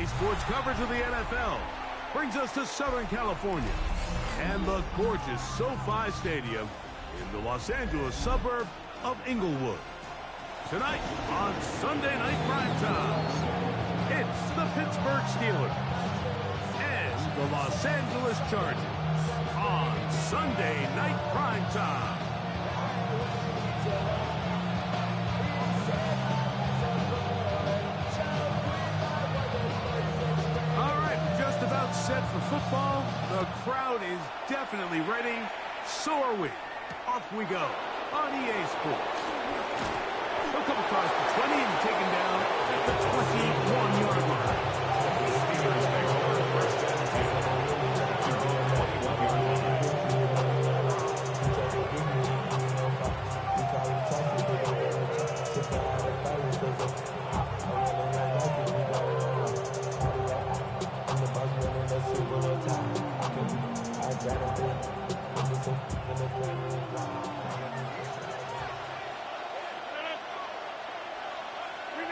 EA Sports coverage of the NFL brings us to Southern California and the gorgeous SoFi Stadium in the Los Angeles suburb of Inglewood. Tonight on Sunday Night Primetime, it's the Pittsburgh Steelers and the Los Angeles Chargers on Sunday Night Primetime. Set for football. The crowd is definitely ready. So are we. Off we go on EA Sports. He'll come across the 20 and taken down at the 21-yard line.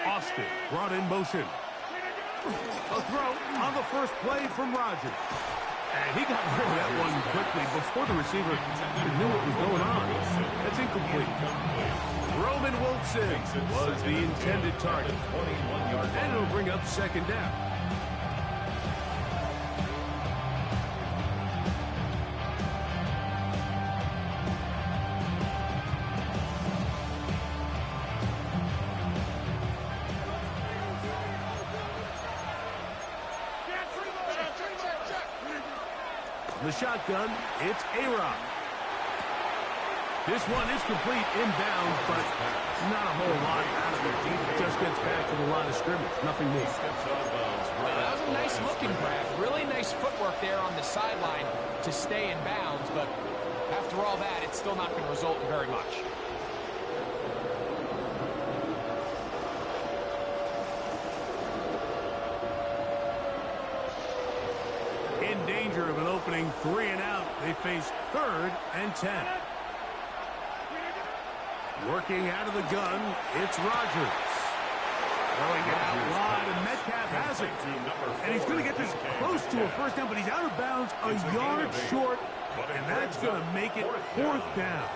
Austin brought in motion. A throw on the first play from Rodgers. And he got rid of that one quickly before the receiver knew what was going on. That's incomplete. Roman Wilson was the intended target. And it'll bring up second down. The shotgun, it's A-Rod. This one is complete inbounds, but not a whole lot out of it. He just gets back to the line of scrimmage. Nothing more. That was a nice looking grab. Really nice footwork there on the sideline to stay in bounds, but after all that, it's still not going to result in very much. In danger of an opening 3 and out. They face 3rd and 10. Working out of the gun, it's Rodgers. Throwing it out wide, and Metcalf has it. And he's going to get this close to a first down, but he's out of bounds a yard short, and that's going to make it 4th down.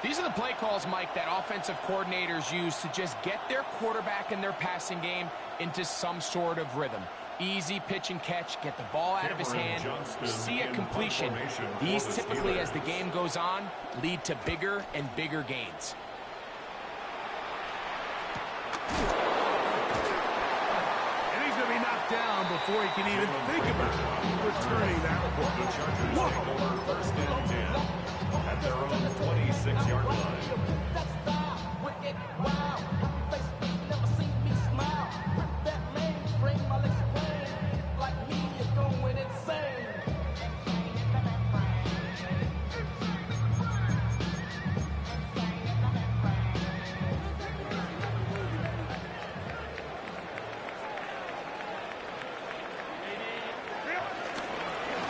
These are the play calls, Mike, that offensive coordinators use to just get their quarterback and their passing game into some sort of rhythm. Easy pitch and catch, get the ball out of his hand, see a completion. These typically, as the game goes on, lead to bigger and bigger gains. And he's going to be knocked down before he can even think about returning that ball. Whoa. 1st and 10 at their own 26-yard line.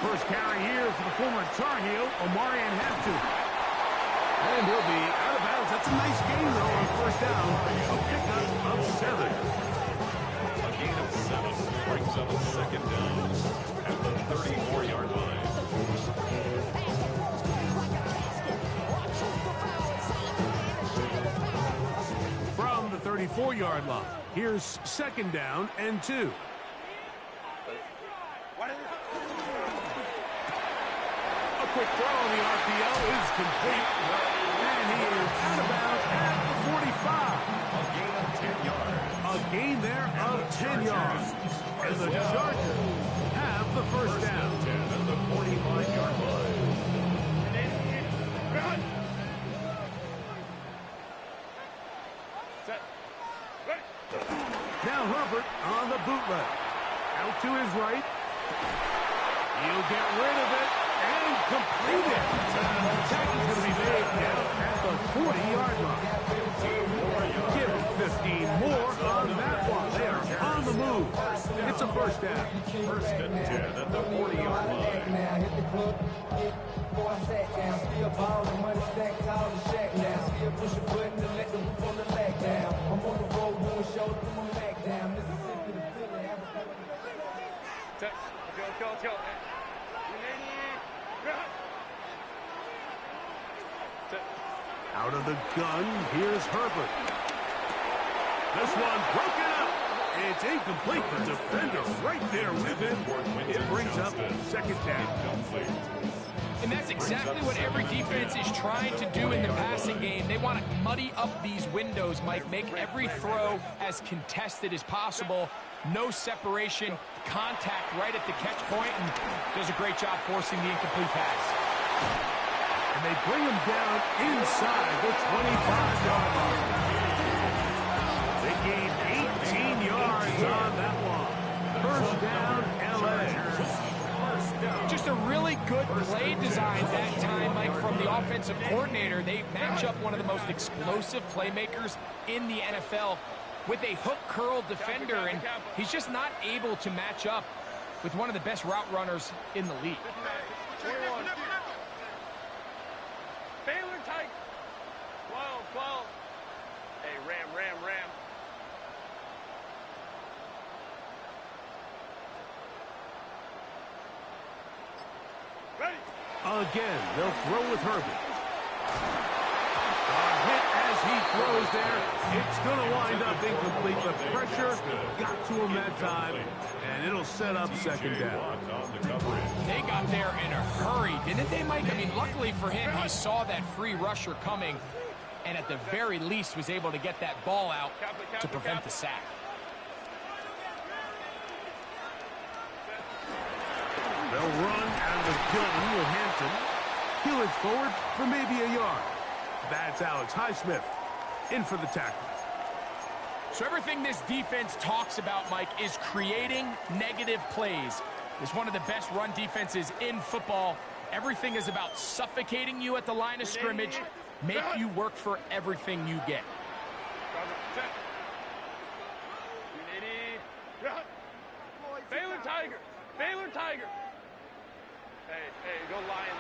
First carry here for the former Tar Heel, Omarion Haftu. And he'll be out of bounds. That's a nice gain, though, on 1st down. A pickup of 7. A gain of 7 brings up 2nd down at the 34-yard line. From the 34-yard line, here's 2nd down and 2. Quick throw on the RPO is complete, and he is out of bounds at the 45. A gain of 10 yards. A gain there of 10 yards, and the Chargers have the 1st down. 10 at the 45-yard line. Now Herbert on the bootleg. Out to his right. He'll get rid of it. And completed. The tackle's going to be made now at the 40-yard line. Give him 15 more on that one. They are on the move. It's a 1st down. 1st and 10 at the 40-yard line. Out of the gun, here's Herbert. This one broken up. It's incomplete. The defender right there with him. It brings up second down. And that's exactly what every defense is trying to do in the passing game. They want to muddy up these windows, Mike, make every throw as contested as possible. No separation, contact right at the catch point, and does a great job forcing the incomplete pass. And they bring him down inside the 25-yard line. They gained 18 yards on that one. First down, L.A. Just a really good play design that time, Mike, from the offensive coordinator. They match up one of the most explosive playmakers in the NFL with a hook curl defender, and he's just not able to match up with one of the best route runners in the league. Baylor tight. 12. Hey, Ram. Ready. Again, they'll throw with Herbert. A hit as he throws there. It's going to wind up incomplete. The pressure got to him that time, and it'll set up second down. They got there in a hurry, didn't they, Mike? I mean, luckily for him, he saw that free rusher coming, and at the very least was able to get that ball out to prevent the sack. They'll run out of the gun with Hampton. He'll edge forward for maybe a yard. That's Alex Highsmith in for the tackle. So everything this defense talks about, Mike, is creating negative plays. It's one of the best run defenses in football. Everything is about suffocating you at the line of scrimmage, make you work for everything you get. Baylor Tiger. Hey, go Lion.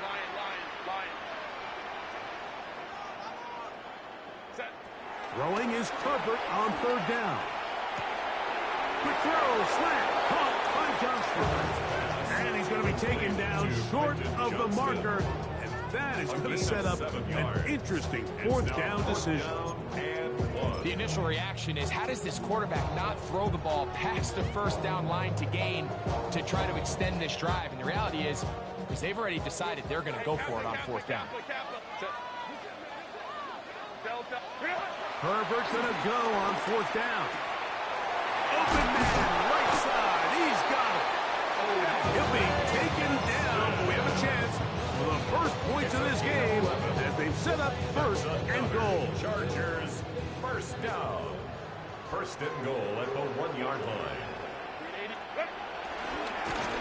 Set. Throwing is Herbert on third down. Quick throw, slant, caught by Johnston. And he's going to be taken down short of the marker. And that is going to set up an interesting fourth down decision. The initial reaction is, how does this quarterback not throw the ball past the first down line to gain to try to extend this drive? And the reality is they've already decided they're going to go for it on fourth down. Herbert's going to go on fourth down. Open man, right side. He's got it. He'll be taken down. We have a chance for the first points of this game as they've set up first and goal. Chargers, first down. First and goal at the 1-yard line.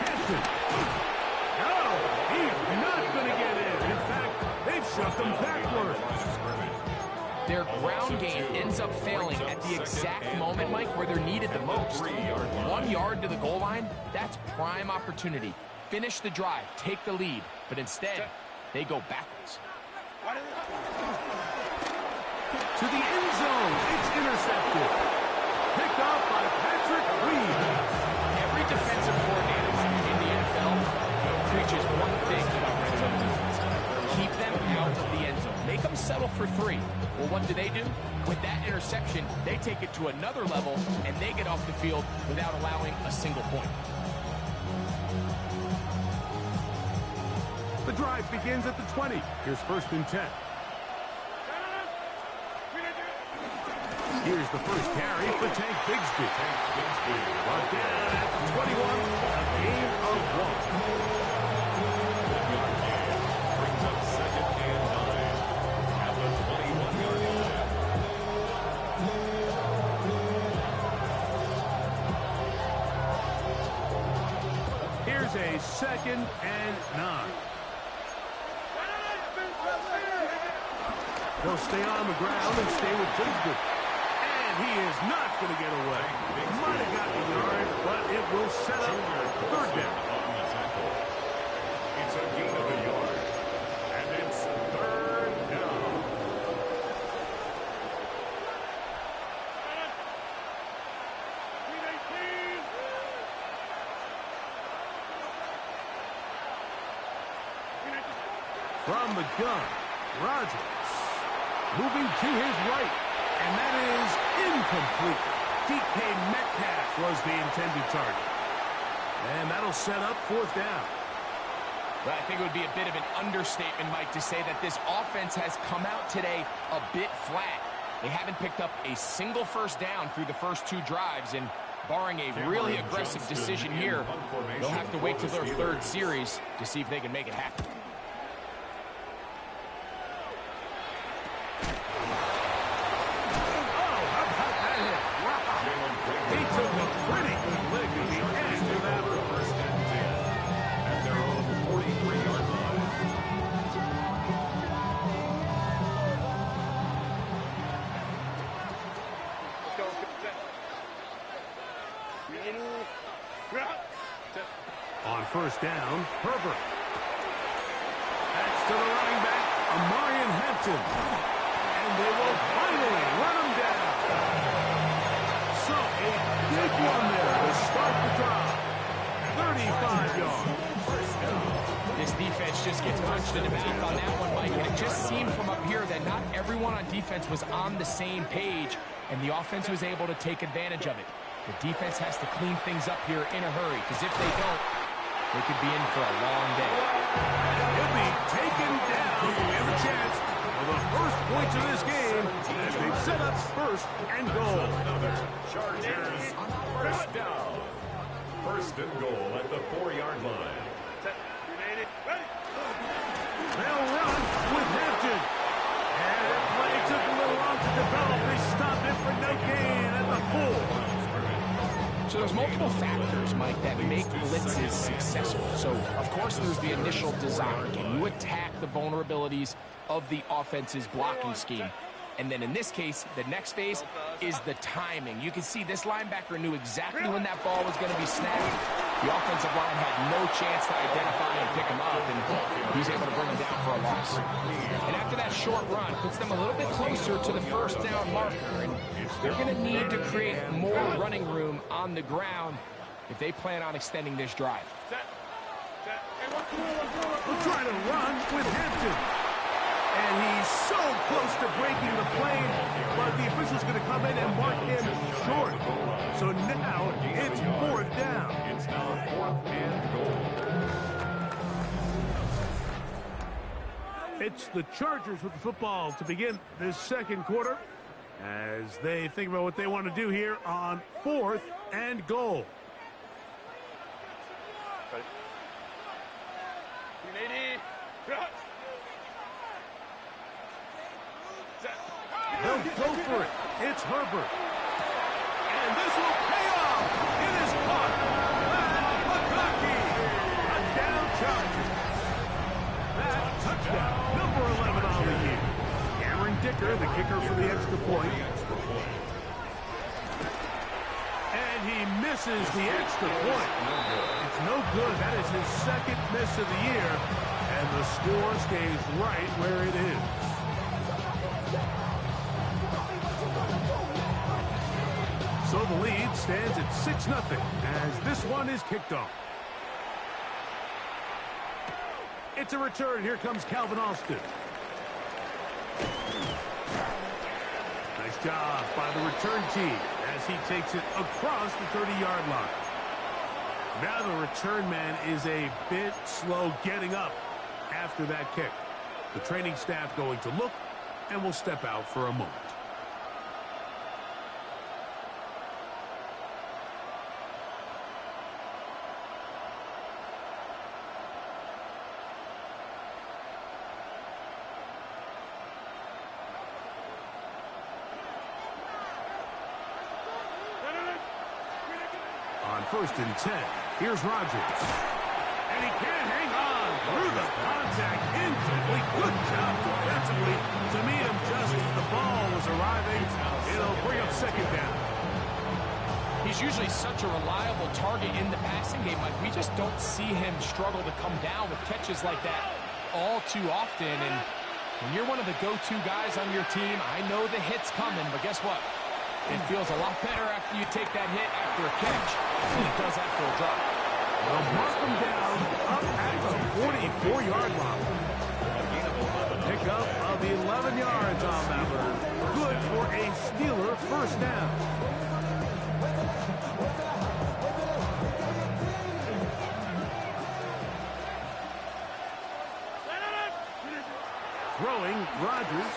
Hampton. No, he's not going to get in. In fact, they've shoved him backward. Their ground game ends up failing at the exact moment, Mike, where they're needed the most. 1 yard to the goal line, that's prime opportunity. Finish the drive, take the lead, but instead, they go backwards. To the end zone, it's intercepted. Picked off by Patrick Reed. Every defensive coordinator in the NFL preaches one thing about red zone defense. Keep them out of the end zone. Make them settle for 3. Well, what do? With that interception, they take it to another level, and they get off the field without allowing a single point. The drive begins at the 20. Here's first and 10. Here's the first carry for Tank Bigsby. Brought down at the 21, a gain of 1. Brings up second and 9 at the 21-yard line. Here's a second and 9. They'll stay on the ground and stay with Bigsby. And he is not going to get away. Might have gotten the yard, but it will set up third down. It's a gain of a yard. And it's third down. From the gun, Rodgers moving to his right, and that is incomplete. DK Metcalf was the intended target. And that'll set up fourth down. Well, I think it would be a bit of an understatement, Mike, to say that this offense has come out today a bit flat. They haven't picked up a single first down through the first 2 drives, and barring a really aggressive decision here, they'll have to wait till their 3rd series to see if they can make it happen. On first down, Herbert. That's to the running back, Amarian Hampton. And they will finally run him down. So, a big one there to start the drive. 35 yards. This defense just gets punched in the mouth on that one, Mike. And it just seemed from up here that not everyone on defense was on the same page, and the offense was able to take advantage of it. The defense has to clean things up here in a hurry, because if they don't, they could be in for a long day. He'll be taken down. We have a chance for the first points of this game as they set up first and goal. Chargers first down. First and goal at the 4-yard line. They'll run with Hampton. And the play took a little long to develop. They stopped it for no gain at the 4. So there's multiple factors, Mike, that make blitzes successful. So, of course, there's the initial design. Can you attack the vulnerabilities of the offense's blocking scheme? And then in this case, the next phase is the timing. You can see this linebacker knew exactly when that ball was going to be snapped. The offensive line had no chance to identify and pick him up, and he's able to bring him down for a loss. And after that short run, puts them a little bit closer to the first down marker, and they're going to need to create more running room on the ground if they plan on extending this drive. We'll try to run with Hampton. And he's so close to breaking the plane, but the official's going to come in and mark him short. So now it's fourth down. It's now 4th and goal. It's the Chargers with the football to begin this second quarter as they think about what they want to do here on 4th and goal. They'll go for it. It's Herbert. And this will pay off. It is caught. McConkey. Touchdown Chargers. That touchdown. Number 11 on the year. Aaron Dicker, the kicker for the extra point. And he misses the extra point. It's no good. That is his 2nd miss of the year. And the score stays right where it is. So the lead stands at 6-0 as this one is kicked off. It's a return. Here comes Calvin Austin. Nice job by the return team as he takes it across the 30-yard line. Now the return man is a bit slow getting up after that kick. The training staff going to look and will step out for a moment. On 1st and 10, here's Rodgers. And he can't hang on through the contact. Incomplete. Good job defensively to meet him just as the ball was arriving. It'll bring up 2nd down. He's usually such a reliable target in the passing game. Like, we just don't see him struggle to come down with catches like that all too often. And when you're one of the go-to guys on your team, I know the hit's coming, but guess what? It feels a lot better after you take that hit after a catch than it does after a drop. They'll mark him down up at the 44-yard line. pickup of 11 yards on that one. Good for a Steeler first down. Throwing, Rodgers.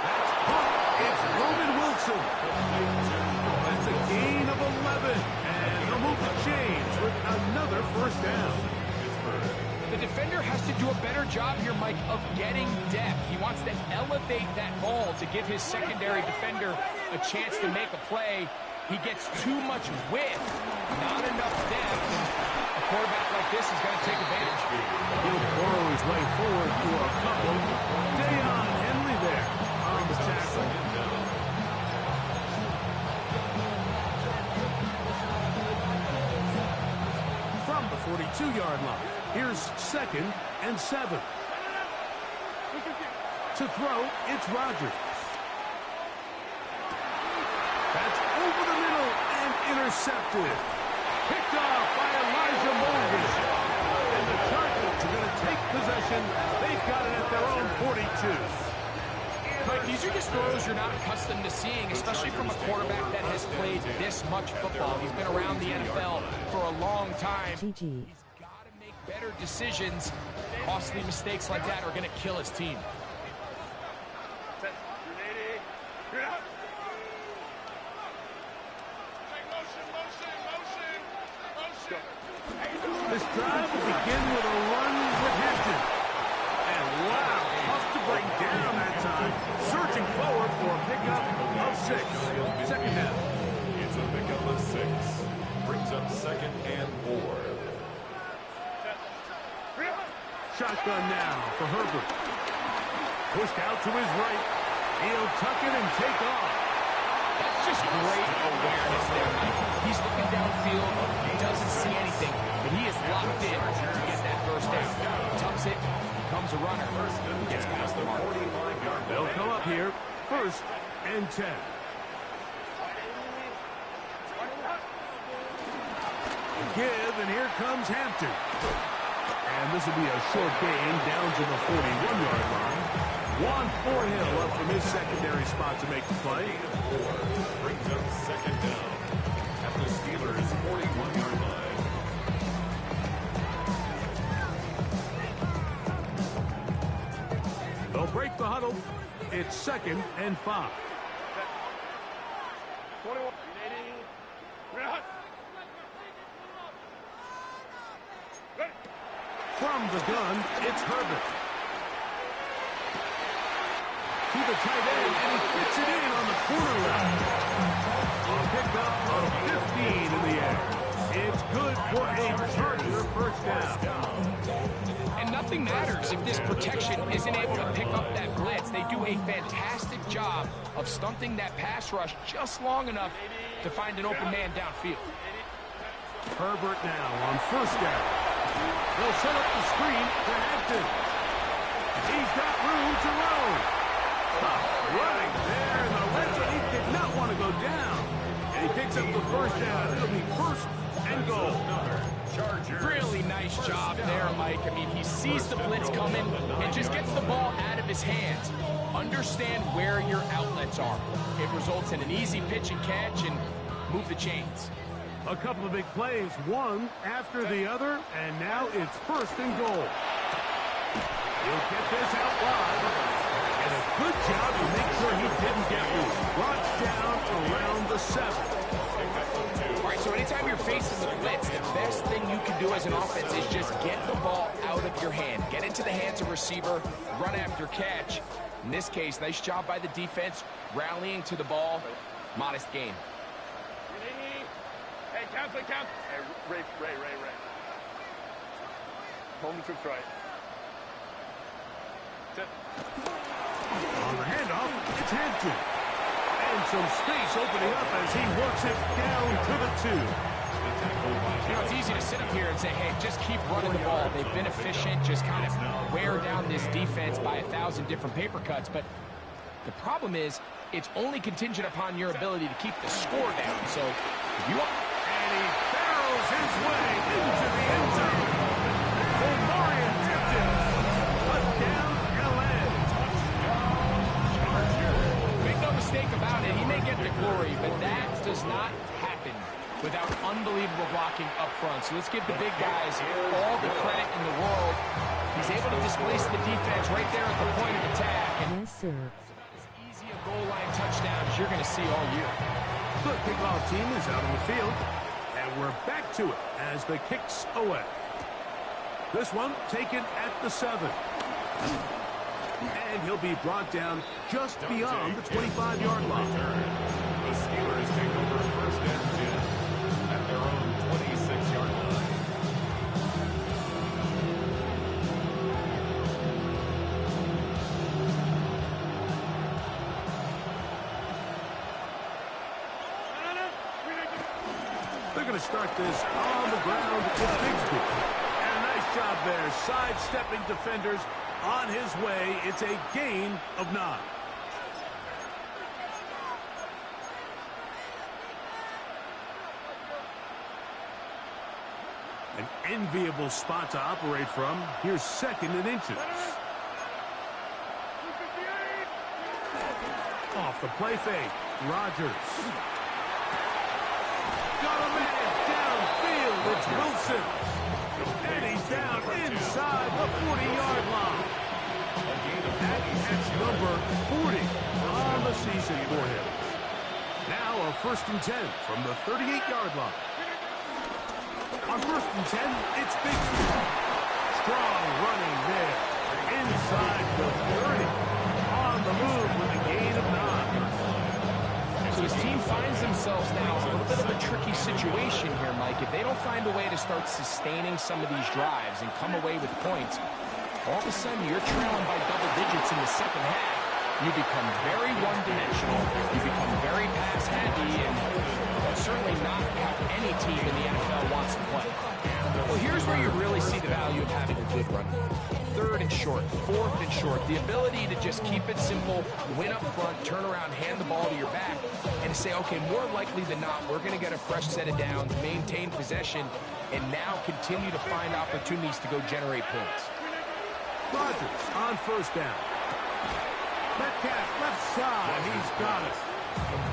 That's caught. It's Roman Wilson. That's a gain of 11. And they'll move the chains with another first down. The defender has to do a better job here, Mike, of getting depth. He wants to elevate that ball to give his secondary defender a chance to make a play. He gets too much width, not enough depth. A quarterback like this is going to take advantage. He'll borrow his way forward for a couple. Deion Henley there on the tackle. From the 42-yard line, here's 2nd and 7. To throw, it's Rodgers. That's over the middle and intercepted. Picked off by Elijah Morgan. And the Cardinals are going to take possession. They've got it at their own 42. Mike, these are just throws you're not accustomed to seeing, especially from a quarterback that has played this much football. He's been around the NFL for a long time. He's got to make better decisions. Costly mistakes like that are going to kill his team. This drive will begin with a run with Hampton. And wow, tough to bring down that time. Surging forward for a pickup of 6. Second down. It's a pickup of 6. Brings up 2nd and 4. Shotgun now for Herbert. Pushed out to his right. He'll tuck it and take off. That's just great awareness there, Mike. He's looking downfield. He doesn't see anything, but he is locked in to get that first down. Tucks it, becomes a runner, gets past the mark. They'll come up here, 1st and 10. Give, and here comes Hampton. And this will be a short gain down to the 41-yard line. Juan Thornhill up from his secondary spot to make the play. 4 brings up 2nd down at the Steelers' 41-yard line. They'll break the huddle. It's 2nd and 5. 21. From the gun, it's Herbert. To the tight end, and he fits it in on the corner route. A pickup of 15 in the air. It's good for a Charger first down. And nothing matters if this protection isn't able to pick up that blitz. They do a fantastic job of stunting that pass rush just long enough to find an open man downfield. Herbert now on first down. They'll set up the screen for Hampton. He's got room to roll. Tough running there in the red zone. He did not want to go down. And he picks up the first down. It'll be 1st and goal. Really nice job there, Mike. I mean, he sees the blitz coming and just gets the ball out of his hands. Understand where your outlets are. It results in an easy pitch and catch and move the chains. A couple of big plays, one after the other, and now it's 1st and goal. He'll get this out wide, and a good job to make sure he didn't get loose. Brought down around the 7. All right, so anytime you're facing the blitz, the best thing you can do as an offense is just get the ball out of your hand. Get into the hands of receiver, run after catch. In this case, nice job by the defense, rallying to the ball. Modest gain. Hey, count. Hey, Ray. Home trips right. On the handoff, it's Hampton. And some space opening up as he works it down to the 2. You know, it's easy to sit up here and say, hey, just keep running the ball. They've been efficient, just kind of wear down this defense by 1,000 different paper cuts. But the problem is, it's only contingent upon your ability to keep the score down. So if you want... And he barrels his way into the end zone. Omarion Hampton. glory, but that does not happen without unbelievable blocking up front. So let's give the big guys all the credit in the world. He's able to displace the defense right there at the point of attack. And Yes, sir. as easy a goal line touchdown as you're going to see all year. The kickoff team is out on the field, and we're back to it as the kicks away. This one taken at the 7. And he'll be brought down just beyond the 25-yard line. The Steelers take over first and 10 at their own 26-yard line. They're going to start this on the ground with Bigsby. And a nice job there, sidestepping defenders on his way. It's a gain of 9. An enviable spot to operate from. Here's 2nd and inches. Off the play fake, Rodgers. Got a man downfield. It's Wilson. And he's down inside the 40-yard line. That's number 40 on the season for him. Now a 1st and 10 from the 38-yard line. On 1st and 10, it's Bigsby. Strong running there. Inside the 30. On the move with a gain of 9. So his team finds themselves now in a little bit of a tricky situation here, Mike. If they don't find a way to start sustaining some of these drives and come away with points, all of a sudden you're trailing by double digits in the second half. You become very one-dimensional. You become very pass-heavy, and that's certainly not how any team in the NFL wants to play. Well, here's where you really see the value of having a good run. 3rd and short, 4th and short. The ability to just keep it simple, win up front, turn around, hand the ball to your back, and to say, okay, more likely than not, we're going to get a fresh set of downs, maintain possession, and now continue to find opportunities to go generate points. Rodgers on 1st down. Metcalf left side. He's got it.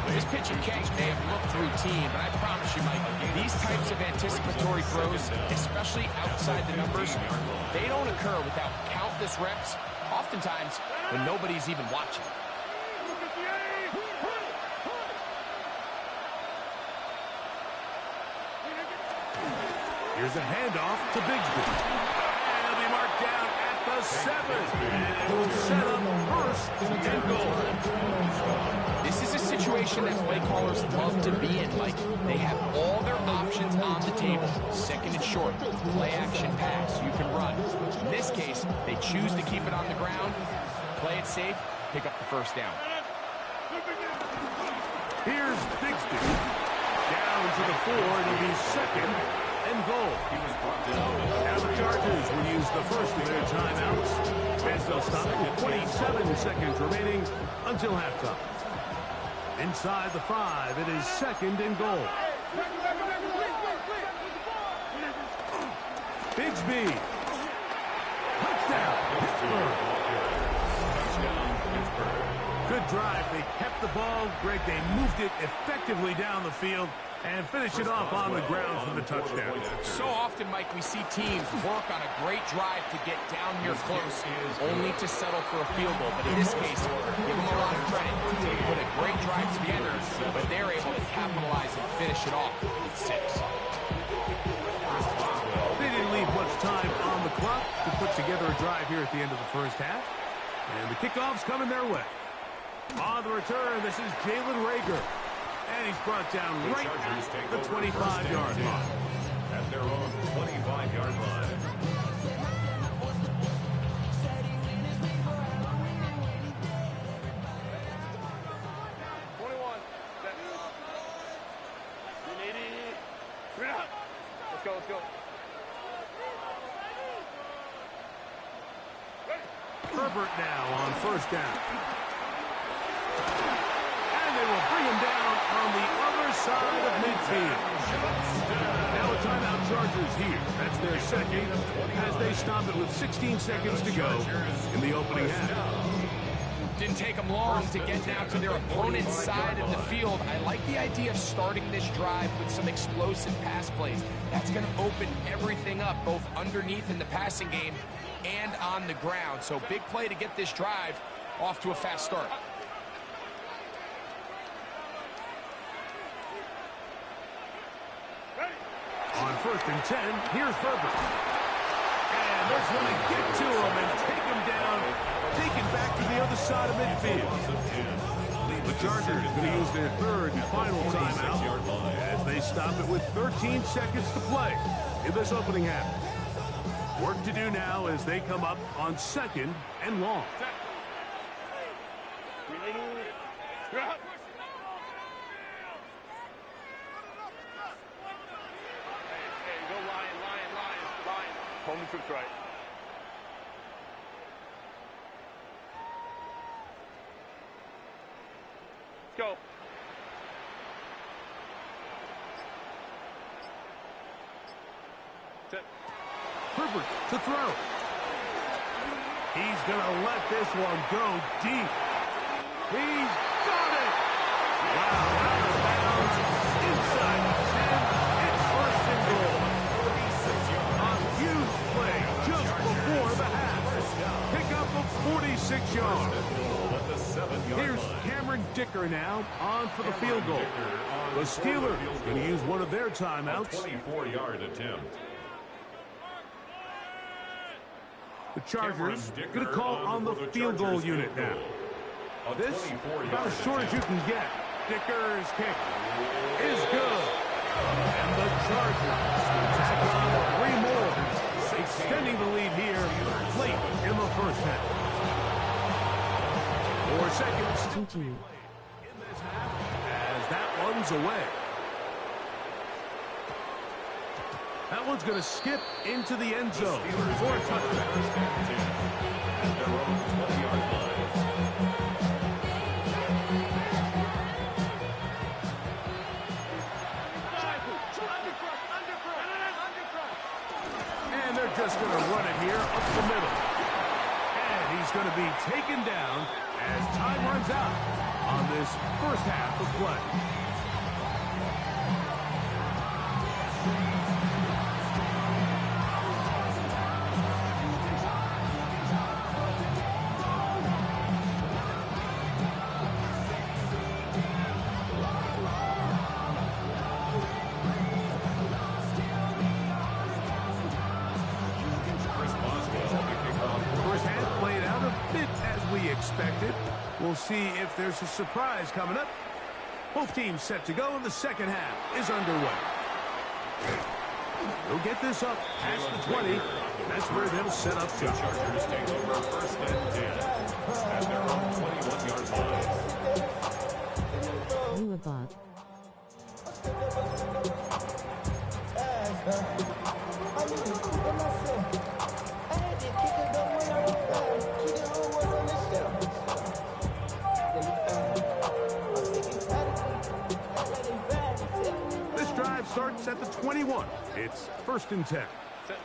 This pitch and catch may have looked routine, but I promise you, Mike, these types of anticipatory throws, especially outside the numbers, they don't occur without countless reps, oftentimes when nobody's even watching. Here's a handoff to Bigsby. And he'll be marked down at the 7. And it will set up 1st and goal. This is a situation that play callers love to be in, Mike. They have all their options on the table. 2nd and short, play action pass, you can run. In this case, they choose to keep it on the ground, play it safe, pick up the 1st down. Here's Bigsby. Down to the 4, and it'll be 2nd and goal. Now the Chargers will use the first of their timeouts, as they'll stop it with 27 seconds remaining until halftime. Inside the 5, it is 2nd and goal. Bigsby. Touchdown, Pittsburgh. Good drive. They kept the ball. Greg, they moved it effectively down the field and finished it off on the ground for the touchdown. So often, Mike, we see teams work on a great drive to get down here close, only to settle for a field goal. But in this case, give them a lot of credit. They put a great drive together, but they're able to capitalize and finish it off with 6. They didn't leave much time on the clock to put together a drive here at the end of the first half. And the kickoff's coming their way. On the return, this is Jalen Reagor. And he's brought down right at the 25-yard line. At their own 25-yard line. Let's go, let's go. Herbert now on 1st down. And they will bring him down on the other side of midfield. Now a timeout, Chargers here. That's their 2nd as they stop it with 16 seconds to go in the opening half. Didn't take them long to get now to their opponent's side of the field. I like the idea of starting this drive with some explosive pass plays. That's going to open everything up, both underneath in the passing game and on the ground. So big play to get this drive off to a fast start. On 1st and 10, here's Herbert. And they're going to get to him and take him down, taken back to the other side of midfield. The Chargers going to use their 3rd and final timeout as they stop it with 13 seconds to play in this opening half. Work to do now as they come up on 2nd and long. Coleman trips right. Let's go. Set. Herbert to throw. He's going to let this one go deep. He's got it. Wow, out of bounds, inside the 10. It's 1st and goal. A huge play just before the half. Pick up of 46 yards. Here's Cameron Dicker now on for the field goal. The Steelers going to use one of their timeouts. 24-yard attempt. The Chargers going to call on the field goal unit now. This about as short as you can get. Dicker's kick is good. And the Chargers tack on 3 more, extending the lead here late in the 1st half. 4 seconds in this half as that one's away. That one's going to skip into the end zone for a touchdown. At their own 20-yard line. And they're just going to run it here up the middle. And he's going to be taken down as time runs out on this 1st half of play. Expected. We'll see if there's a surprise coming up. Both teams set to go, and the 2nd half is underway. They'll get this up past the 20. That's where they'll set up shop. Chargers take over 1st and 10 at their own 21-yard line. Louisburg. This drive starts at the 21. It's 1st and 10. Set.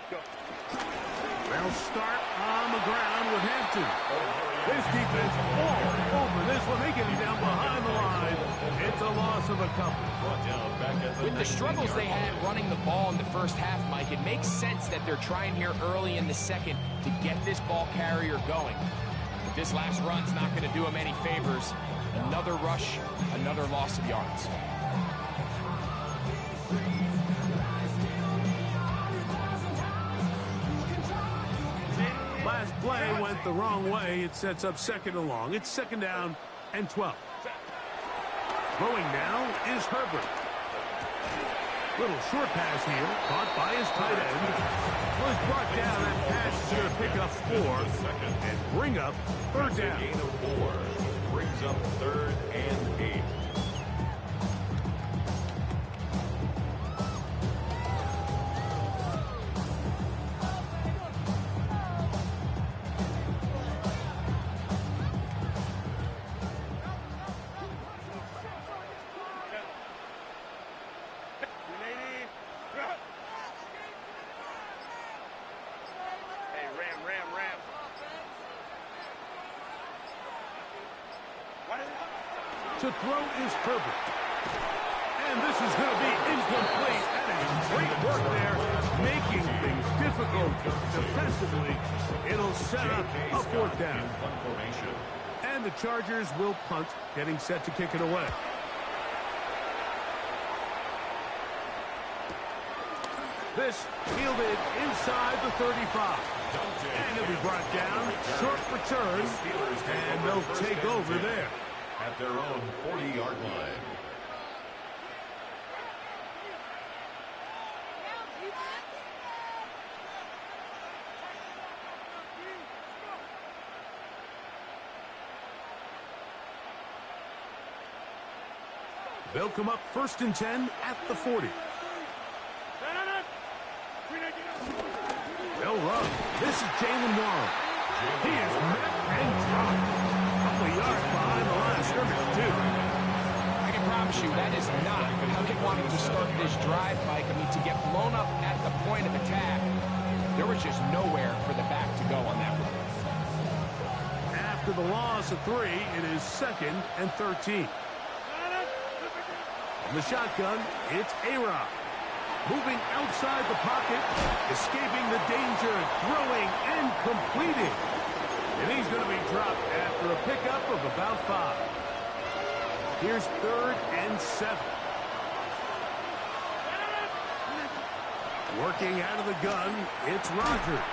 Go. They'll start on the ground with Hampton. This defense all over this one. They get him down behind the line. It's a loss of a couple. With the struggles they had running the ball in the 1st half, Mike, it makes sense that they're trying here early in the 2nd to get this ball carrier going. But this last run's not going to do him any favors. Another rush, another loss of yards. Last play went the wrong way. It sets up 2nd and long. It's 2nd down and 12. Throwing now is Herbert. Little short pass here, caught by his tight end. Was brought down, and pass is going to pick up 4 and bring up 3rd down. Gain of 4 brings up 3rd and 8. to throw is Herbert. And this is going to be incomplete. That is great work there, making things difficult defensively. It'll set up a fourth down. And the Chargers will punt, getting set to kick it away. This fielded inside the 35. And it'll be brought down. Short return. And they'll take over there. At their own 40-yard line. They'll come up 1st and 10 at the 40. They'll run. This is Jalen Warren. He is met and dropped. A couple of yards behind the line of scrimmage, too. I can promise you that is not how they wanted to start this drive, Mike. I mean, to get blown up at the point of attack, there was just nowhere for the back to go on that one. After the loss of 3, it is 2nd and 13. In the shotgun, it's A-Rod. Moving outside the pocket, escaping the danger, throwing and completing. And he's going to be dropped after a pickup of about 5. Here's 3rd and 7. Working out of the gun, it's Rodgers.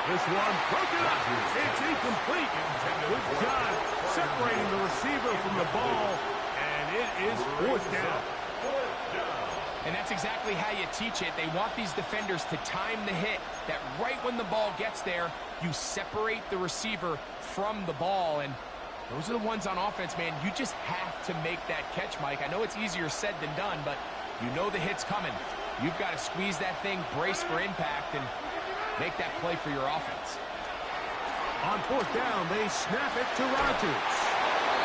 This one broken up. It's incomplete. Good job separating the receiver from the ball, and it is 4th down. And that's exactly how you teach it. They want these defenders to time the hit, that right when the ball gets there, you separate the receiver from the ball. And those are the ones on offense, man. You just have to make that catch, Mike. I know it's easier said than done, but you know the hit's coming. You've got to squeeze that thing, brace for impact, and make that play for your offense. On 4th down, they snap it to Rodgers.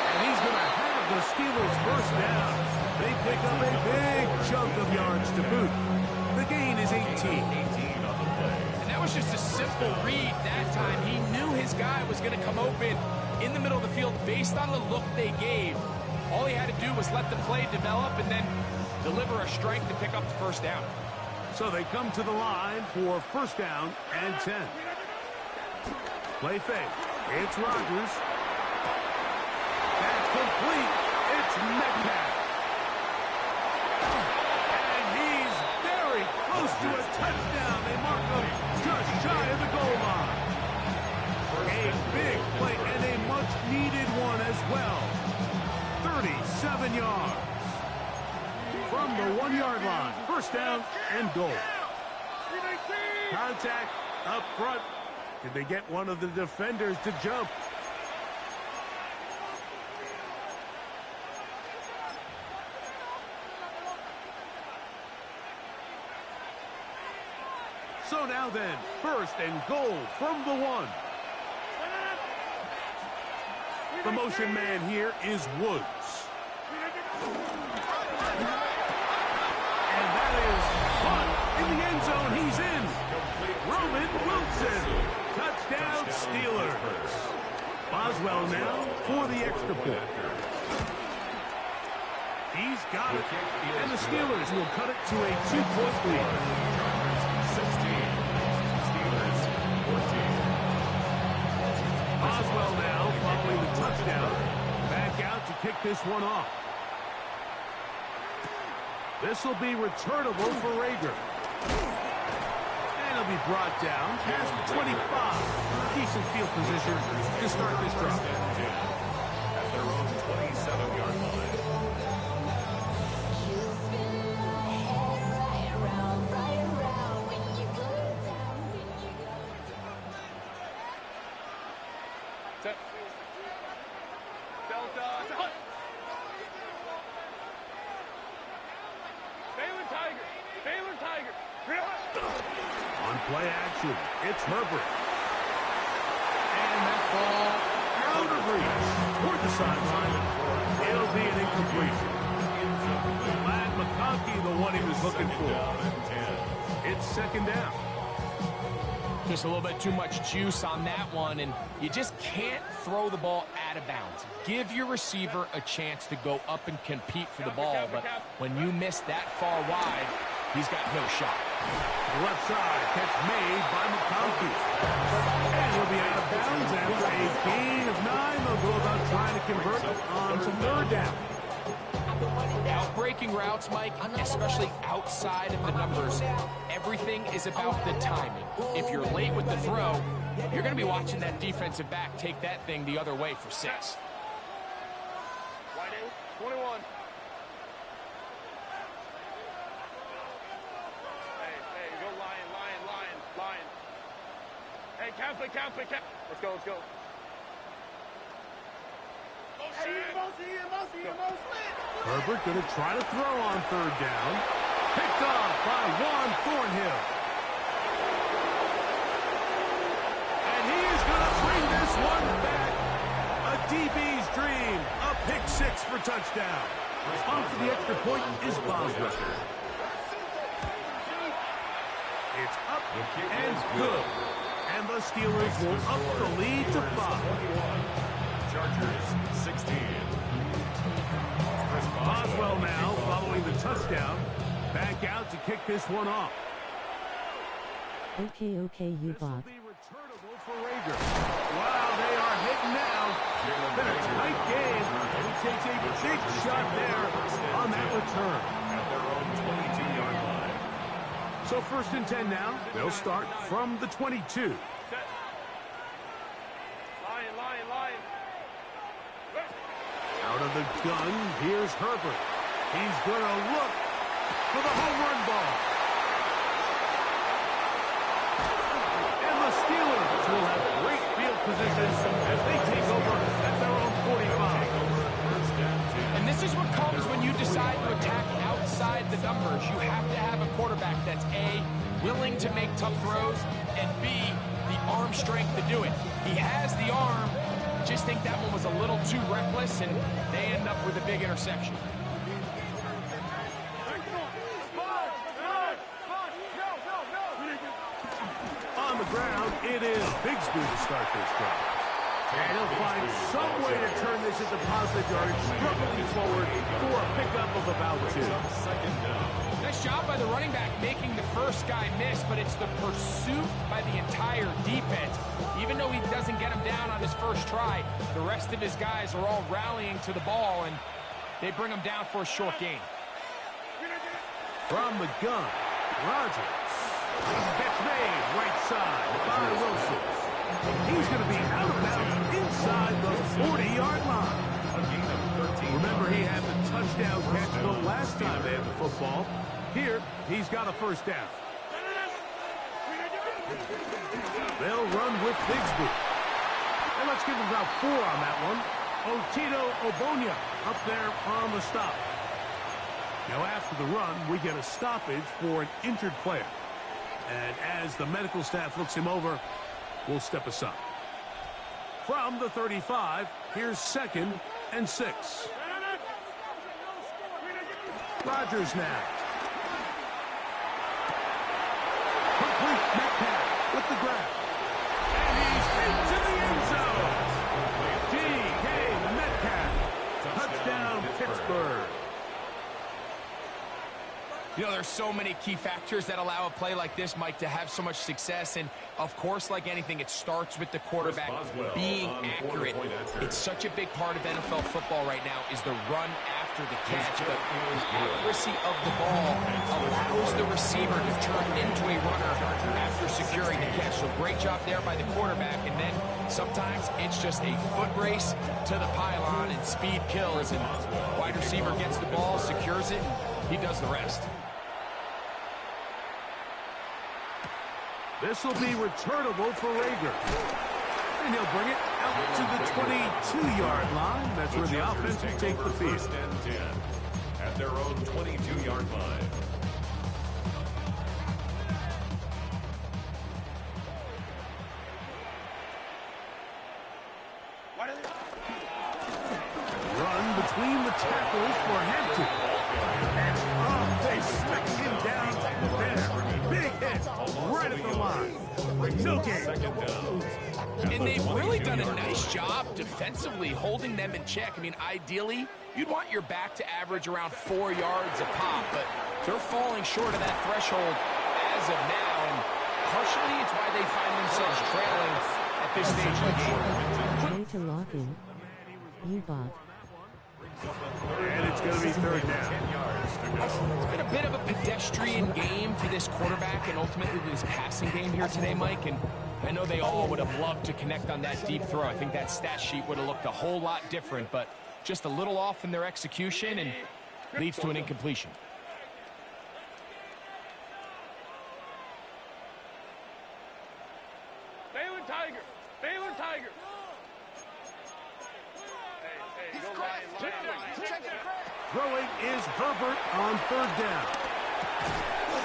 And he's going to have the Steelers' 1st down. They pick up a big chunk of yards to boot. The gain is 18. And that was just a simple read that time. He knew his guy was going to come open in the middle of the field based on the look they gave. All he had to do was let the play develop and then deliver a strike to pick up the 1st down. So they come to the line for 1st down and 10. Play fake. It's Rodgers. That's complete. It's Metcalf. And he's very close to a touchdown. They mark him just shy of the goal line. A big play and a much-needed one as well. 37 yards. From the 1-yard line. 1st down and goal. Contact up front. Did they get one of the defenders to jump? So now then, 1st and goal from the 1. The motion man here is Woods. And that is caught in the end zone. He's in. Roman Wilson. Touchdown Steelers. Boswell now for the extra point. He's got it. And the Steelers will cut it to a 2-point lead. 16. Steelers 14. Boswell now following the touchdown. Back out to kick this one off. This will be returnable for Rager. And it'll be brought down past the 25. Decent field position to start this drive. At their own 27-yard line. Set. Delta. Baylor Tiger. Baylor Tiger. On play action, it's Herbert. And that ball out of reach toward the sideline. It'll be an incompletion. Matt McConkey, the one he was looking for. It's 2nd down. Just a little bit too much juice on that one, and you just can't throw the ball out of bounds. Give your receiver a chance to go up and compete for the ball, but when you miss that far wide, he's got no shot. The left side, catch made by McConkey. And he'll be out of bounds after a gain of 9. They'll go about trying to convert on some third down. Out-breaking routes, Mike, especially outside of the numbers, everything is about the timing. If you're late with the throw, you're going to be watching that defensive back take that thing the other way for 6. Wide 21. Hey, go lion. Hey, count. Let's go. Herbert going to try to throw on third down. Picked off by Juan Thornhill. And he is going to bring this one back. A DB's dream. A pick 6 for touchdown. On for the extra point is Boswell. It's up and good. And the Steelers will up the lead to 5. Chargers 16. Boswell now following the touchdown. Back out to kick this one off. Okay, you This will bought. be returnable for Rager. Wow, they are hitting now. Been a tight game. And he takes a big shot there on that return. At their own 22-yard line. So 1st and 10 now. They'll start from the 22. Set. Lion. Out of the gun, here's Herbert. He's going to look for the home run ball. And the Steelers will have great field position as they take over at their own 45. And this is what comes when you decide to attack outside the numbers. You have to have a quarterback that's A, willing to make tough throws, and B, the arm strength to do it. He has the arm. Just think that one was a little too reckless, and they end up with a big interception. On the ground, it is Bigsby to start this drive. And he'll find some way to turn this into positive yardage, struggling forward for a pickup of about 2. Second down. Nice job by the running back making the first guy miss, but it's the pursuit by the entire defense. Even though he doesn't get him down on his first try, the rest of his guys are all rallying to the ball, and they bring him down for a short gain. From the gun, Rodgers. Catch made, right side by Wilson. He's going to be out of bounds inside the 40-yard line. A gain of 13. Remember, he had the touchdown catch the last time they had the football. Here, he's got a first down. They'll run with Bigsby. And let's give him about 4 on that one. Otito Ogbonnia up there on the stop. Now after the run, we get a stoppage for an injured player. And as the medical staff looks him over, we'll step aside. From the 35, here's 2nd and 6. Rodgers now. Complete Metcalf with the grab. And he's into the end zone. DK Metcalf. Touchdown, Pittsburgh. You know, there's so many key factors that allow a play like this, Mike, to have so much success. And, of course, like anything, it starts with the quarterback being accurate. It's such a big part of NFL football right now is the run after the catch. But the accuracy of the ball allows the receiver to turn into a runner after securing the catch. So great job there by the quarterback. And then sometimes it's just a foot race to the pylon and speed kills. And wide receiver gets the ball, secures it, and he does the rest. This will be returnable for Rager. And he'll bring it out to the 22-yard line. That's where the offense will take the field. 1st and 10 at their own 22-yard line. Run between the tackles for Hampton. And they smack him down there. Big hit right at the line. No game. Second down. And they've really done a nice job defensively holding them in check. I mean, ideally, you'd want your back to average around 4 yards a pop, but they're falling short of that threshold as of now, and partially it's why they find themselves trailing at this stage of the game. Way to log in. You bot. And it's going to be third down. It's been a bit of a pedestrian game for this quarterback and ultimately this passing game here today, Mike, and I know they all would have loved to connect on that deep throw. I think that stat sheet would have looked a whole lot different, but just a little off in their execution and leads to an incompletion. Baylor Tiger. Baylor Tiger. Hey, go line. Throwing is Herbert on third down.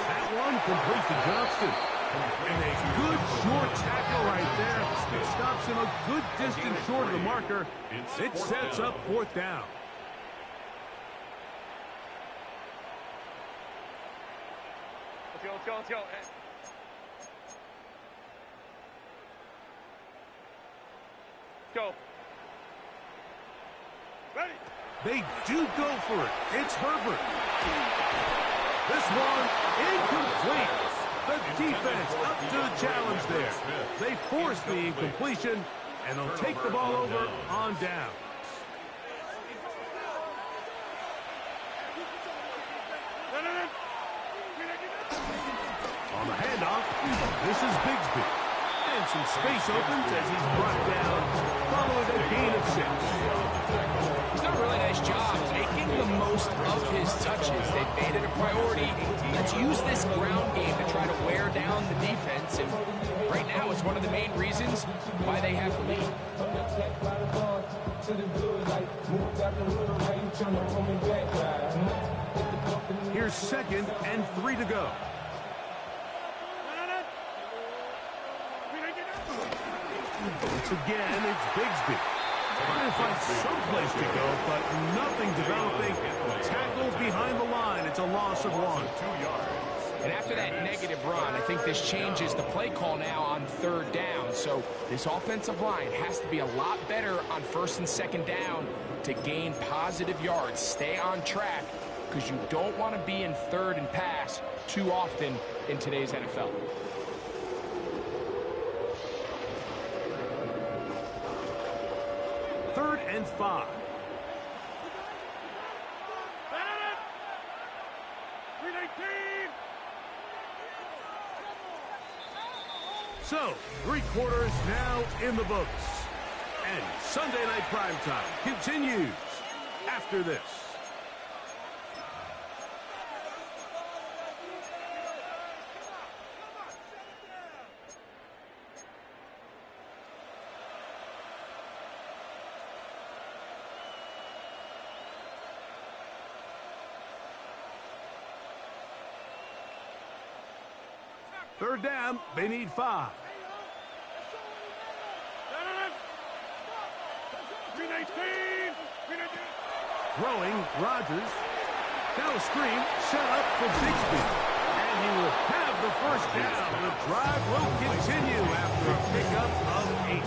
That one complete to Johnston. And a good short tackle right there. It stops him a good distance short of the marker. It sets up fourth down. Let's go. Go. Ready. They do go for it. It's Herbert. This one incomplete. The defense up to the challenge there. They force the incompletion, and they'll take the ball over on down. On the handoff, this is Bigsby. And some space opens as he's brought down following a gain of 6. He's done a really nice job making the most of his touches. They've made it a priority. Let's use this ground game to try to wear down the defense. And right now, it's one of the main reasons why they have the lead. Here's 2nd and 3 to go. Once again, it's Bigsby. Trying to find some place to go, but nothing developing. Tackled behind the line. It's a loss of 1. 2 yards. And after that negative run, I think this changes the play call now on third down. So this offensive line has to be a lot better on 1st and 2nd down to gain positive yards. Stay on track because you don't want to be in 3rd and pass too often in today's NFL. Third and 5. So, 3 quarters now in the books. And Sunday Night Primetime continues after this. Third down, they need 5. Throwing, Rodgers. Now a screen set up for Bigsby. And he will have the first down. The drive will continue after a pickup of 8.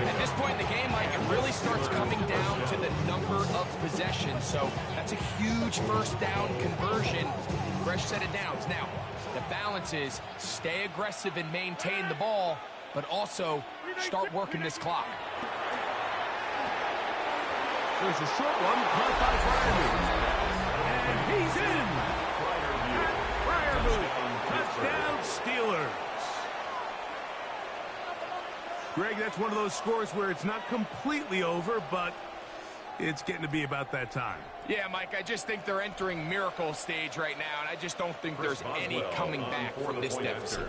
At this point in the game, Mike, it really starts coming down to the number of possessions. So that's a huge first down conversion. Fresh set of downs. Now, the balance is stay aggressive and maintain the ball, but also start working this clock. There's a short one caught by Freiermuth. And he's in. Freiermuth. Touchdown, Steelers. Greg, that's one of those scores where it's not completely over, but it's getting to be about that time. Yeah, Mike, I just think they're entering miracle stage right now, and I just don't think there's any coming back from this deficit.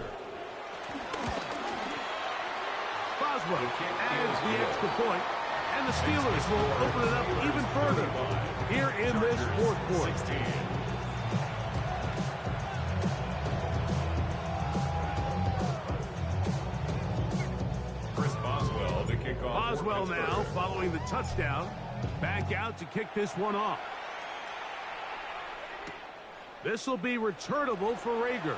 Boswell adds the extra point, and the Steelers will open it up even further here in this 4th quarter. Chris Boswell to kick off. Boswell now following the touchdown. Back out to kick this one off. This will be returnable for Rager.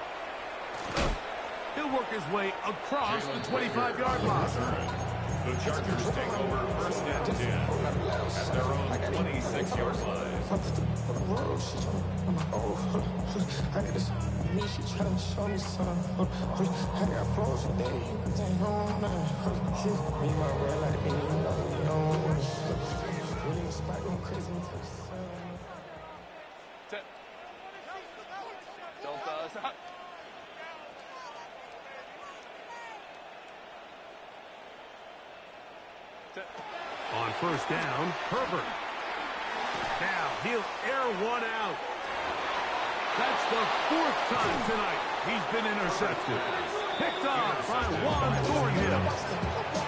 He'll work his way across the 25-yard line. The Chargers take over first and 10 at their own 26-yard line. Don't stop. On first down, Herbert. Now he'll air one out. That's the 4th time tonight he's been intercepted. Picked off by Juan Thornhill.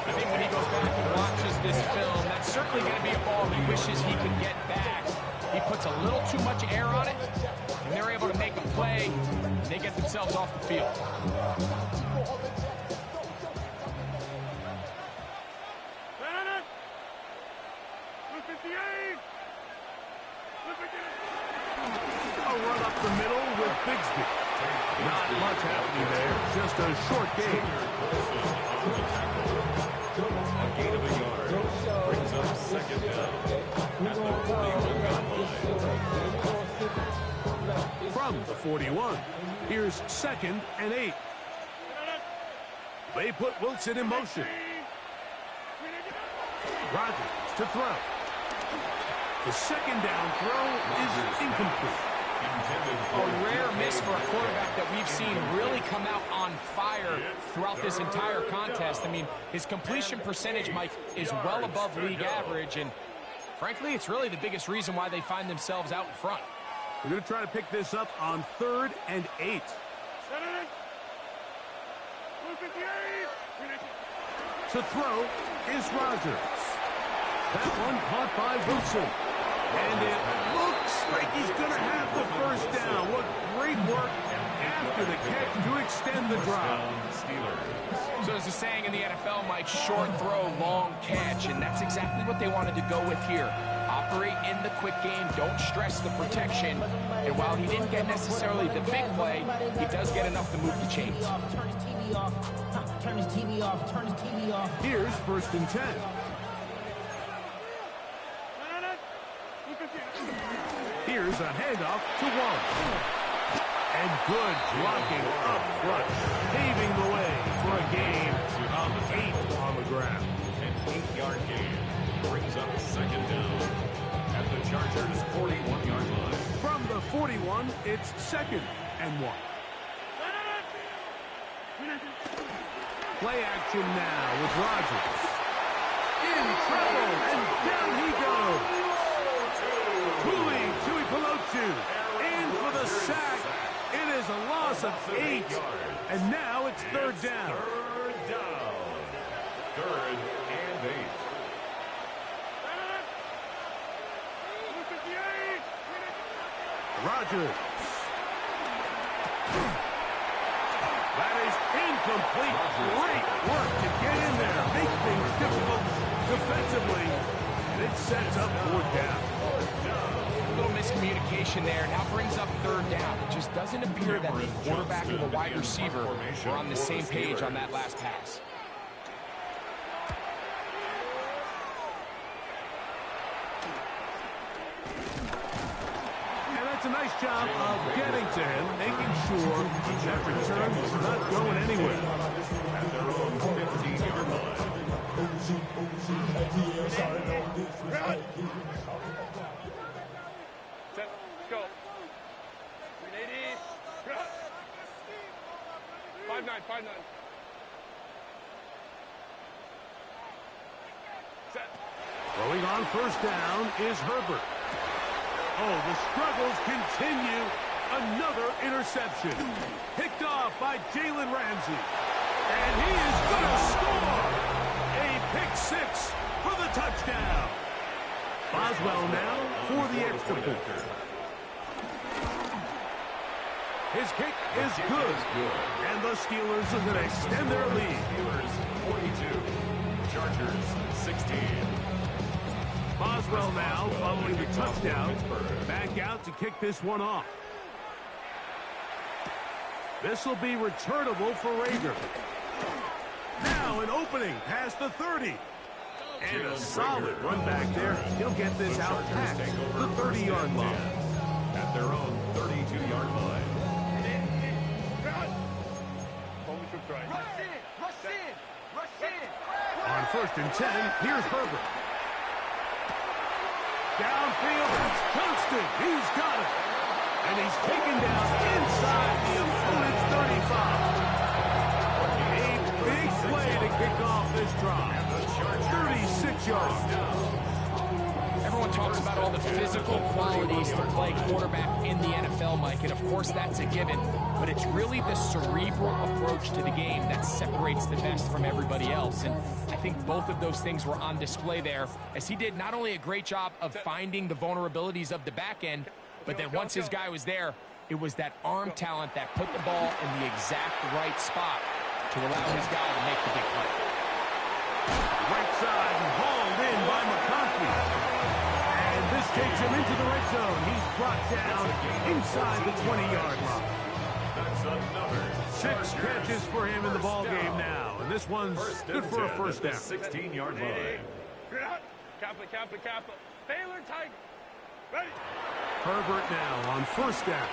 I think when he goes back and watches this film, that's certainly going to be a ball he wishes he could get back. He puts a little too much air on it, and they're able to make a play, and they get themselves off the field. A run up the middle with Bigsby. Not much happening there, just a short gain. A gain of a yard brings up second down at the 41-yard line. From the 41, here's 2nd and 8. They put Wilson in motion. Rodgers to throw. The 2nd down throw is incomplete. A rare miss for a quarterback that we've seen really come out on fire throughout this entire contest. I mean, his completion percentage, Mike, is well above league average, and frankly, it's really the biggest reason why they find themselves out in front. We're going to try to pick this up on 3rd and 8. To throw is Rodgers. That one caught by Wilson. And it looks like he's going to have the first down. What great work after the catch to extend the drive. So there's a saying in the NFL, Mike, short throw, long catch, and that's exactly what they wanted to go with here. Operate in the quick game, don't stress the protection, and while he didn't get necessarily the big play, he does get enough to move the chains. Turn his TV off. Here's 1st and 10. Here's a handoff to Wallace. And good blocking up front, paving the way for a gain of 8 on the ground. An 8-yard gain brings up second down at the Chargers' 41-yard line. From the 41, it's 2nd and 1. Play action now with Rodgers. In trouble, and down he goes. Tuipulotu in for the sack. It is a loss of 8, and now it's 3rd down. 3rd down. 3rd and 8. Rodgers. That is incomplete. Great work to get in there, make things difficult defensively, and it sets up 4th down. A little miscommunication there. Now brings up 3rd down. It just doesn't appear that the quarterback and the wide receiver were on the same page on that last pass. And that's a nice job of getting to him, making sure that return was not going anywhere. At their own 15-yard line. Set. Go. 380. 5-9. Set. Throwing on first down is Herbert. Oh, the struggles continue. Another interception. Picked off by Jalen Ramsey. And he is going to score. A pick 6 for the touchdown. Boswell now for the extra point. His kick is good. And the Steelers are going to extend their lead. Steelers 42. Chargers 16. Boswell now following the touchdown. Back out to kick this one off. This will be returnable for Rager. Now an opening past the 30. And a solid run back there. He'll get this out past the 30-yard line. At their own 32-yard line. On 1st and 10, here's Herbert. Downfield, it's Johnston. He's got it. And he's taken down inside the opponent's 35. A big play to kick off this drive. 36 yards. Everyone talks about all the physical qualities to play quarterback in the NFL, Mike, and of course that's a given, but it's really the cerebral approach to the game that separates the best from everybody else, and I think both of those things were on display there, as he did not only a great job of finding the vulnerabilities of the back end, but then once his guy was there, it was that arm talent that put the ball in the exact right spot to allow his guy to make the big play. Right side and hauled in by McConkey. And this takes him into the red zone. He's brought down inside the 20-yard line. That's another 6 catches for him in the ball game now. And this one's good for a first down. 16-yard line. Kappa. Baylor Tiger. Ready. Herbert now on 1st down.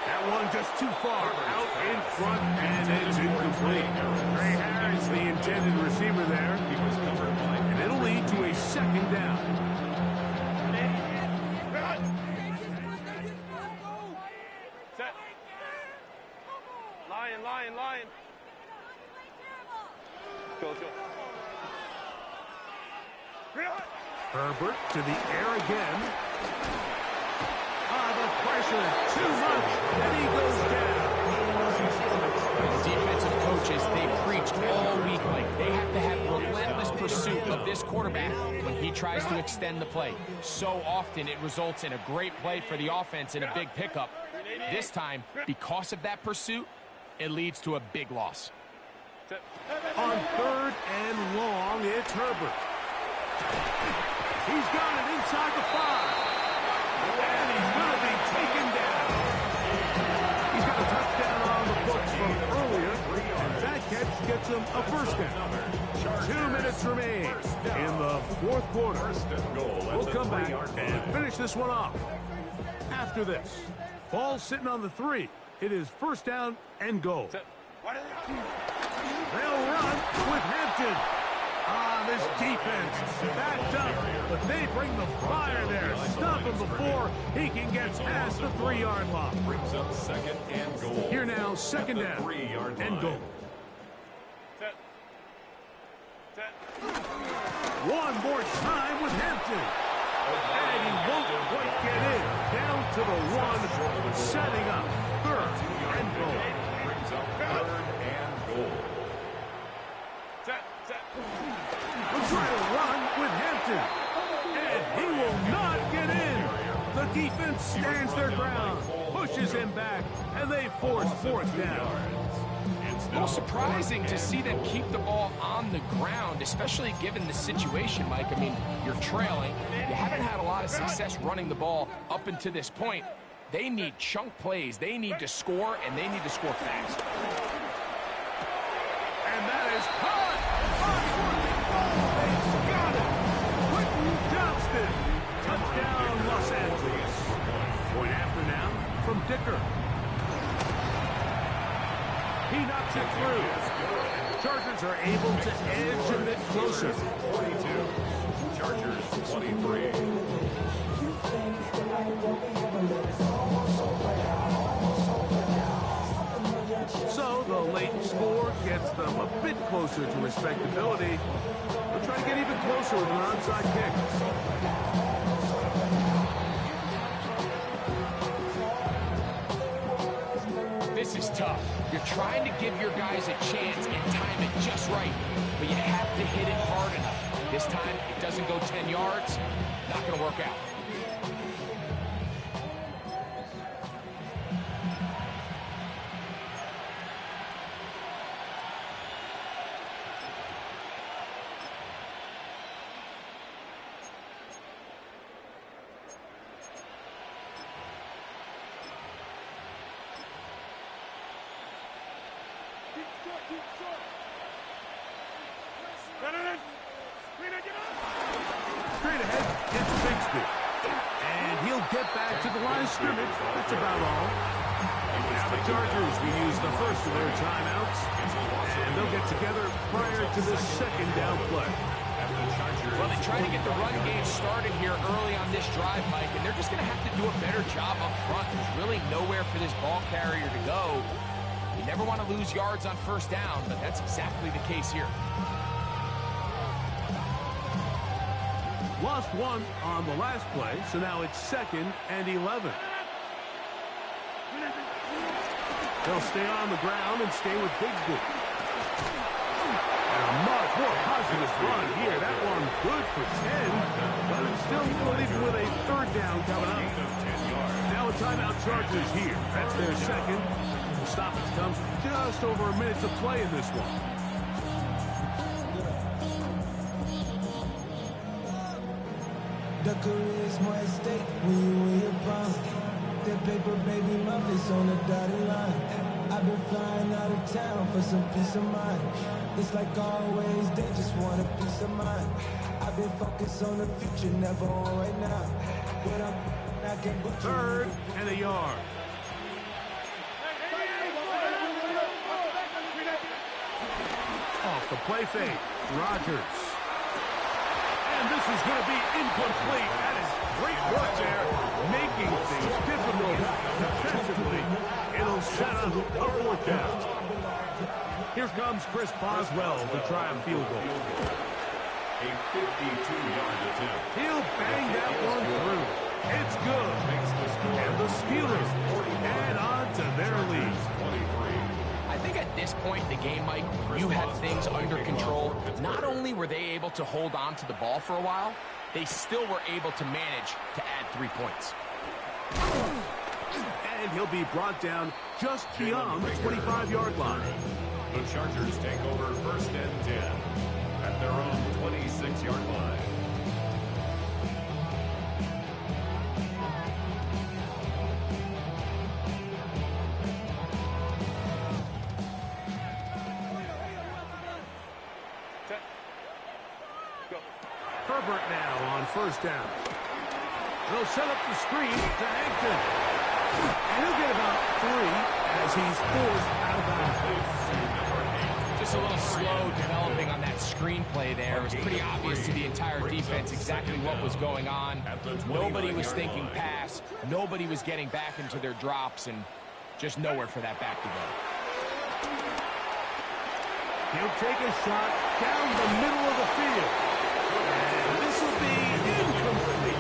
That one just too far out in front, and it's incomplete. Trey Harris, the intended receiver there. He was covered by. And it'll lead to a 2nd down. Set. Lion. Go. Herbert to the air again. The pressure, too much, and he goes down. Defensive coaches, they preached all week like they have to have relentless pursuit of this quarterback when he tries to extend the play. So often it results in a great play for the offense and a big pickup. This time, because of that pursuit, it leads to a big loss. On 3rd and long, it's Herbert. He's got it inside the 5. And he's going to be taken down. He's got a touchdown on the books from earlier, and that catch gets him a first down. 2 minutes remain in the 4th quarter. We'll come back and finish this one off. After this, ball sitting on the 3. It is 1st down and goal. They'll run with Hampton. This defense backed up, but they bring the fire there. Stop him before he can get past the 3-yard line. Brings up 2nd and goal. Here now, 2nd down 3-yard and goal. Set. One more time with Hampton. And he won't quite get in. Down to the 1, setting up 3rd and goal. Brings up 3rd and goal. Set. We'll try to run with Hampton. And he will not get in. The defense stands their ground, pushes him back, and they force 4th down. A little surprising to see them keep the ball on the ground, especially given the situation, Mike. I mean, you're trailing. You haven't had a lot of success running the ball up until this point. They need chunk plays. They need to score, and they need to score fast. And that is caught. They've got it. Quentin Johnston. Touchdown, Los Angeles. Point after now from Dicker. He knocks it through. The Chargers are able to edge a bit closer. 42. Chargers 23. So the late score gets them a bit closer to respectability. They'll try to get even closer with an onside kick. This is tough. You're trying to give your guys a chance and time it just right, but you have to hit it hard enough. This time, it doesn't go 10 yards. Not going to work out. Straight ahead, it's Bigsby. And he'll get back to the line of scrimmage. That's about all. Now the Chargers will use the first of their timeouts. And they'll get together prior to the second down play. Well, they try to get the run game started here early on this drive, Mike, and they're just going to have to do a better job up front. There's really nowhere for this ball carrier to go. You never want to lose yards on first down, but that's exactly the case here. Lost one on the last play, so now it's 2nd and 11. They'll stay on the ground and stay with Bigsby. And a much more positive run here. That one good for 10, but it's still leaving with a third down coming up. Now a timeout Chargers here. That's their second. The stoppage comes with just over a minute to play in this one. The career's more at stake when you in your prime. That paper, baby, my face on the dotted line. I've been flying out of town for some peace of mind. It's like always, they just want a peace of mind. I've been focused on the future, never on right now. But I can book 3rd and a yard. Off the play fake, Rodgers. And this is going to be incomplete. That is great work there, making things difficult defensively. It'll set up a 4th down. Here comes Chris Boswell to try a field goal. A 52-yard attempt. He'll bang that one through. It's good. And the Steelers add on to their lead. I think at this point in the game, Mike, you had things under control. Not only were they able to hold on to the ball for a while, they still were able to manage to add 3 points. And he'll be brought down just beyond the 25-yard line. The Chargers take over 1st and 10 at their own 26-yard line. Herbert now on 1st down. They'll set up the screen to Hankton. And he'll get about 3 as he's forced out of bounds. Just a little slow developing on that screenplay there. It was pretty obvious to the entire defense exactly what was going on. Nobody was thinking pass. Nobody was getting back into their drops, and just nowhere for that back to go. He'll take a shot down the middle of the field. And this will be incomplete.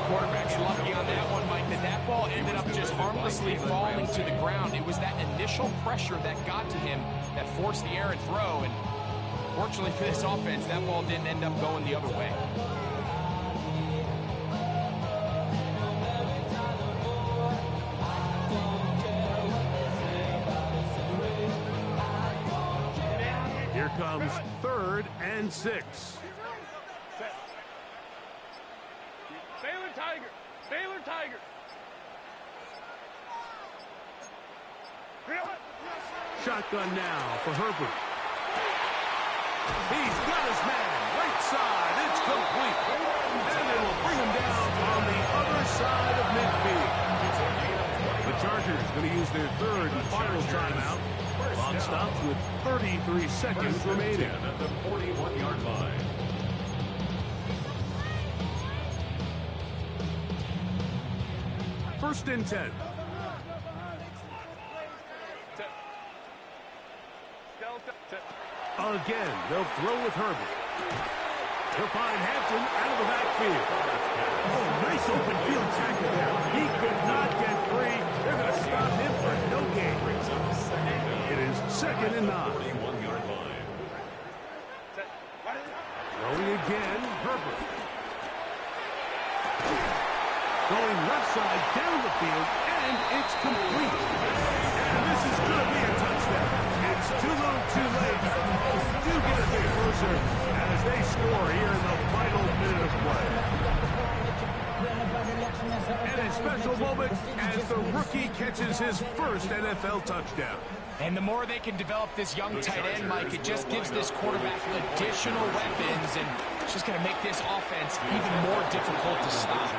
Quarterback's lucky on that one, Mike, that ball ended up just harmlessly falling to the ground. It was that initial pressure that got to him that forced the errant throw, and fortunately for this offense, that ball didn't end up going the other way. Here comes 3rd and 6. Baylor Tiger. Baylor Tiger. Shotgun now for Herbert. He's got his man. Right side. It's complete. And they will bring him down on the other side of midfield. The Chargers going to use their 3rd and final timeout. Clock stops with 33 seconds remaining. At the 41-yard line. First and 10. Again, they'll throw with Herbert. He'll find Hampton out of the backfield. Oh, nice open field tackle there. He could not get free. They're going to stop him for no gain. It is 2nd and 9. 41-yard line. Throwing again, Herbert. Going left side down the field, and it's complete. And this is going to be a touchdown. It's too little, too late. Do get a bit closer as they score here in the final minute of play. And a special moment as the rookie catches his first NFL touchdown. And the more they can develop this young tight end, Mike, it just gives this quarterback additional weapons, and it's just going to make this offense even more difficult to stop.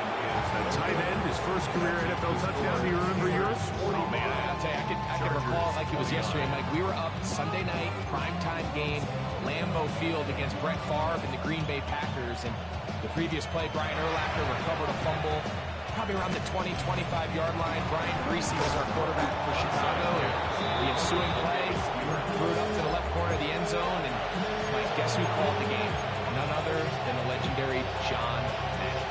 The tight end, his first career NFL touchdown. Do you remember yours? Oh, man, I'll tell you, I can recall it like it was yesterday, Mike. We were up Sunday night, primetime game, Lambeau Field against Brett Favre and the Green Bay Packers, and the previous play, Brian Urlacher recovered a fumble, probably around the 20, 25-yard line. Brian Griese was our quarterback for Chicago. And the ensuing play, threw it up to the left corner of the end zone, and Mike, guess who called the game? None other than the legendary John Madden.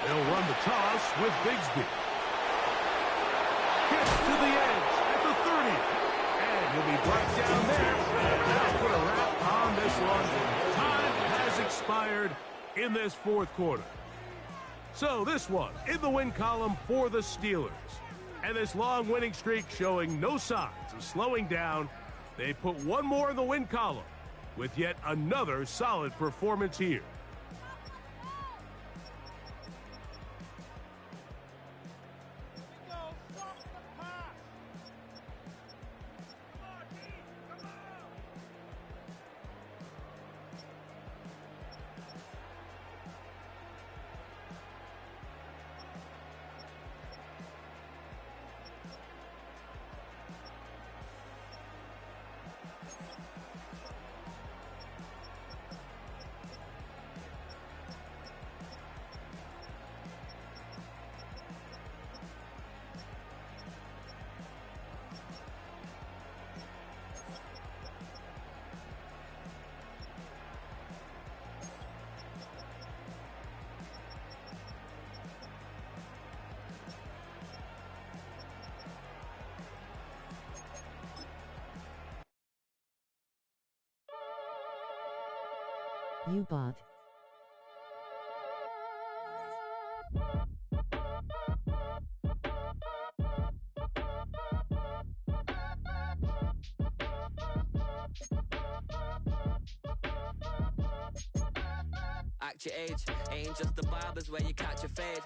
They'll run the toss with Bigsby. Gets to the edge at the 30. And he'll be brought down there. And that'll put a wrap on this one. Time has expired in this fourth quarter. So this one in the win column for the Steelers. And this long winning streak showing no signs of slowing down. They put one more in the win column with yet another solid performance here. U-Bot. Act your age, ain't just the barbers where you catch a fade.